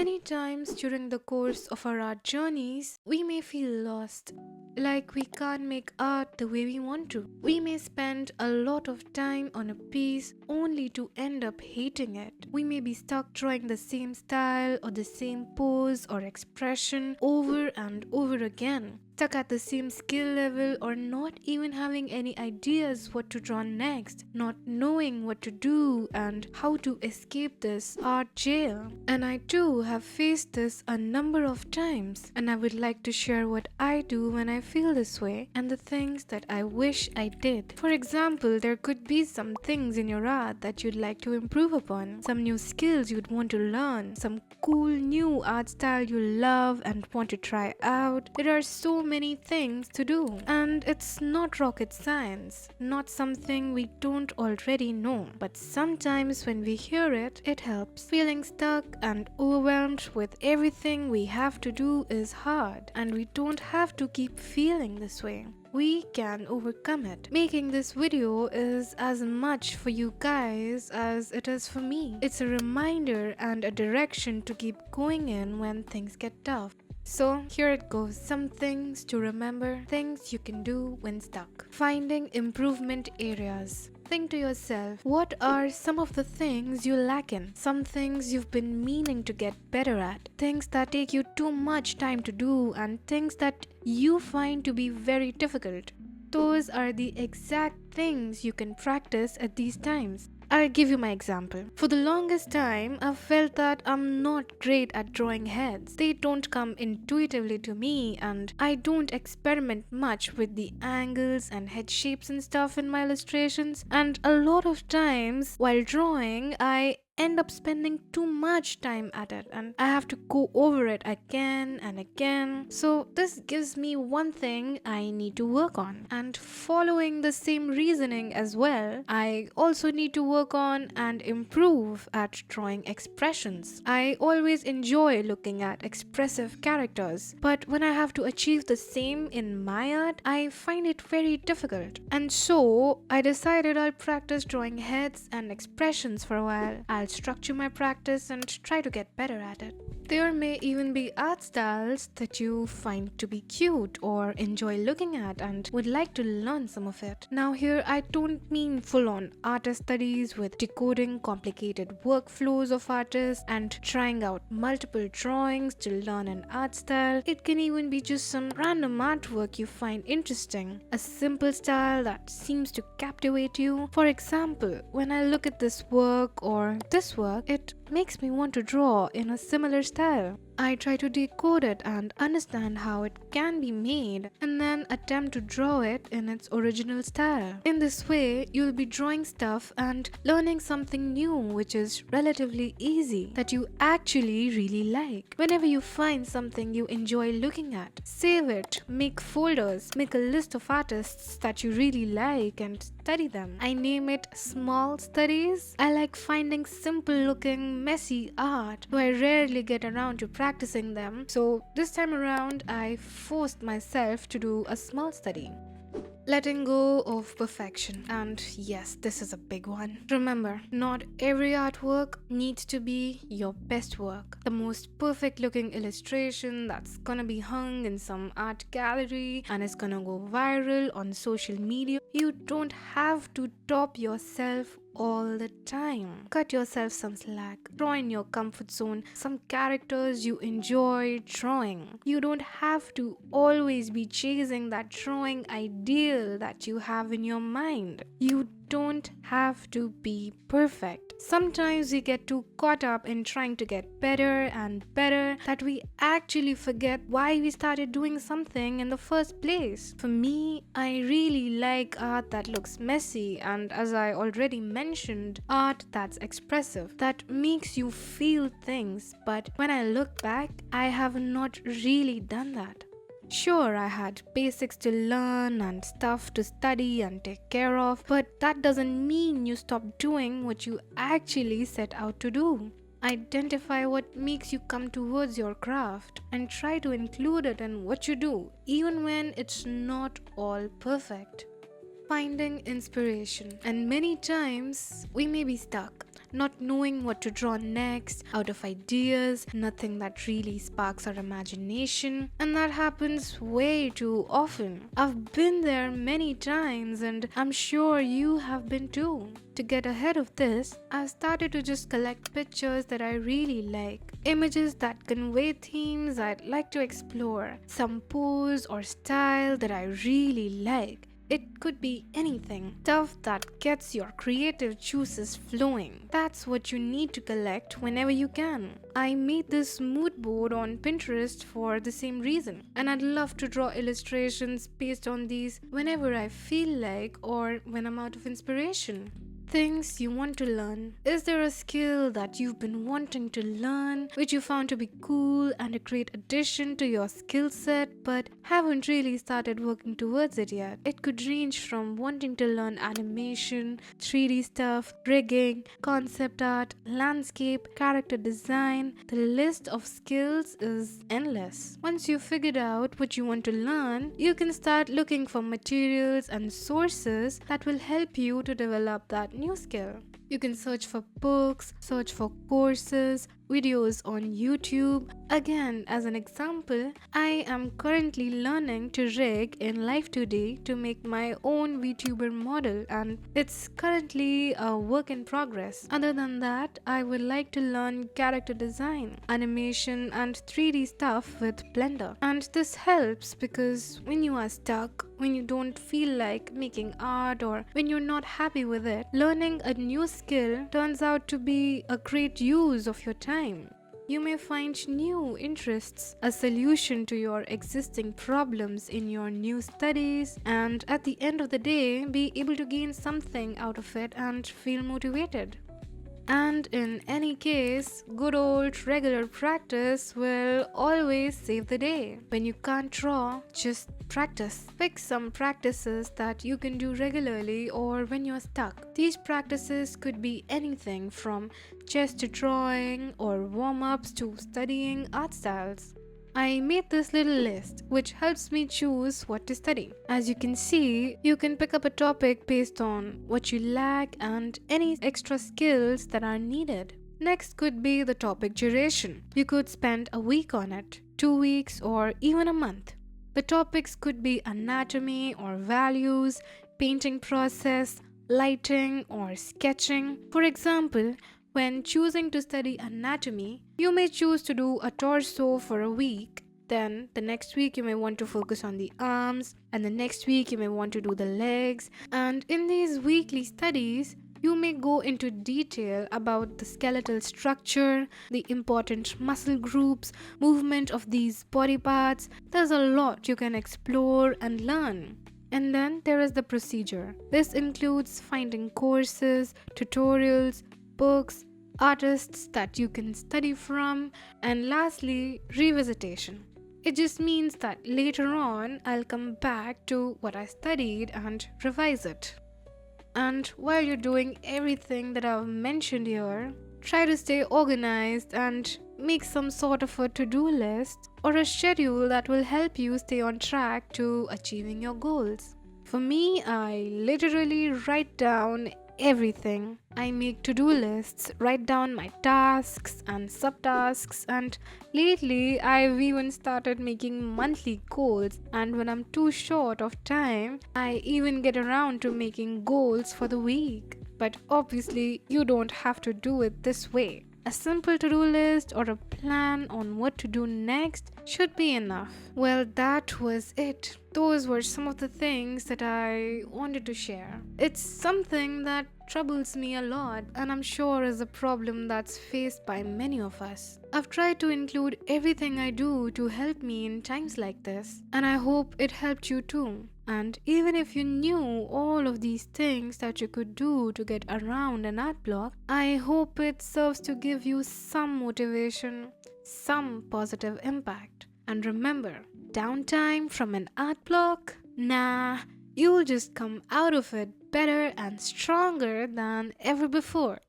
Many times during the course of our art journeys, we may feel lost, like we can't make art the way we want to. We may spend a lot of time on a piece only to end up hating it. We may be stuck drawing the same style or the same pose or expression over and over again, stuck at the same skill level or not even having any ideas what to draw next, not knowing what to do and how to escape this art jail. And I too have faced this a number of times, and I would like to share what I do when I feel this way and the things that I wish I did. For example, there could be some things in your art that you'd like to improve upon, some new skills you'd want to learn, some cool new art style you love and want to try out. There are so many things to do, and it's not rocket science, not something we don't already know, but sometimes when we hear it, it helps. Feeling stuck and overwhelmed with everything we have to do is hard, and we don't have to keep feeling this way. We can overcome it. Making this video is as much for you guys as it is for me. It's a reminder and a direction to keep going in when things get tough. So here it goes, some things to remember, things you can do when stuck. Finding improvement areas. Think to yourself, what are some of the things you lack in? Some things you've been meaning to get better at. Things that take you too much time to do and things that you find to be very difficult. Those are the exact things you can practice at these times. I'll give you my example. For the longest time, I've felt that I'm not great at drawing heads. They don't come intuitively to me, and I don't experiment much with the angles and head shapes and stuff in my illustrations. And a lot of times while drawing, I end up spending too much time at it and I have to go over it again and again. So this gives me one thing I need to work on. And following the same reasoning as well, I also need to work on and improve at drawing expressions. I always enjoy looking at expressive characters, but when I have to achieve the same in my art, I find it very difficult. And so I decided I'll practice drawing heads and expressions for a while. I'll structure my practice and try to get better at it. There may even be art styles that you find to be cute or enjoy looking at and would like to learn some of it. Now here I don't mean full-on artist studies with decoding complicated workflows of artists and trying out multiple drawings to learn an art style. It can even be just some random artwork you find interesting, a simple style that seems to captivate you. For example, when I look at this work or this work, it makes me want to draw in a similar style. I try to decode it and understand how it can be made and then attempt to draw it in its original style. In this way, you'll be drawing stuff and learning something new which is relatively easy that you actually really like. Whenever you find something you enjoy looking at, save it, make folders, make a list of artists that you really like and study them. I name it small studies. I like finding simple looking, messy art, though I rarely get around to practicing them. So this time around, I forced myself to do a small study. Letting go of perfection. And yes, this is a big one. Remember, not every artwork needs to be your best work. The most perfect looking illustration that's gonna be hung in some art gallery and is gonna go viral on social media. You don't have to top yourself all the time. Cut yourself some slack. Draw in your comfort zone some characters you enjoy drawing. You don't have to always be chasing that drawing ideal that you have in your mind. You don't have to be perfect. Sometimes we get too caught up in trying to get better and better that we actually forget why we started doing something in the first place. For me, I really like art that looks messy and, as I already mentioned, art that's expressive, that makes you feel things. But when I look back, I have not really done that. Sure, I had basics to learn and stuff to study and take care of, but that doesn't mean you stop doing what you actually set out to do. Identify what makes you come towards your craft and try to include it in what you do, even when it's not all perfect. Finding inspiration. And many times we may be stuck, not knowing what to draw next, out of ideas, nothing that really sparks our imagination. And that happens way too often. I've been there many times, and I'm sure you have been too. To get ahead of this, I've started to just collect pictures that I really like, images that convey themes I'd like to explore, some pose or style that I really like. It could be anything, stuff that gets your creative juices flowing. That's what you need to collect whenever you can. I made this mood board on Pinterest for the same reason, and I'd love to draw illustrations based on these whenever I feel like or when I'm out of inspiration. Things you want to learn. Is there a skill that you've been wanting to learn, which you found to be cool and a great addition to your skill set, but haven't really started working towards it yet? It could range from wanting to learn animation, 3D stuff, rigging, concept art, landscape, character design. The list of skills is endless. Once you've figured out what you want to learn, you can start looking for materials and sources that will help you to develop that new skill. You can search for books, search for courses, videos on YouTube. Again, as an example, I am currently learning to rig in Live Today to make my own VTuber model, and it's currently a work in progress. Other than that, I would like to learn character design, animation and 3D stuff with Blender. And this helps because when you are stuck, when you don't feel like making art, or when you're not happy with it, learning a new skill turns out to be a great use of your time. You may find new interests, a solution to your existing problems in your new studies, and at the end of the day, be able to gain something out of it and feel motivated. And in any case, good old regular practice will always save the day. When you can't draw, just practice. Pick some practices that you can do regularly or when you're stuck. These practices could be anything from chess to drawing or warm-ups to studying art styles. I made this little list which helps me choose what to study. As you can see, you can pick up a topic based on what you lack and any extra skills that are needed. Next could be the topic duration. You could spend a week on it, 2 weeks, or even a month. The topics could be anatomy or values, painting process, lighting, or sketching. For example, when choosing to study anatomy, you may choose to do a torso for a week. Then the next week you may want to focus on the arms, and the next week you may want to do the legs. And in these weekly studies, you may go into detail about the skeletal structure, the important muscle groups, movement of these body parts. There's a lot you can explore and learn. And then there is the procedure. This includes finding courses, tutorials, books, artists that you can study from, and lastly, revisitation. It just means that later on, I'll come back to what I studied and revise it. And while you're doing everything that I've mentioned here, try to stay organized and make some sort of a to-do list or a schedule that will help you stay on track to achieving your goals. For me, I literally write down everything. I make to-do lists, write down my tasks and subtasks, and lately I've even started making monthly goals, and when I'm too short of time, I even get around to making goals for the week. But obviously, you don't have to do it this way. A simple to-do list or a plan on what to do next should be enough. Well, that was it. Those were some of the things that I wanted to share. It's something that troubles me a lot, and I'm sure is a problem that's faced by many of us. I've tried to include everything I do to help me in times like this, and I hope it helped you too. And even if you knew all of these things that you could do to get around an art block, I hope it serves to give you some motivation, some positive impact. And remember, downtime from an art block? Nah, you'll just come out of it better and stronger than ever before.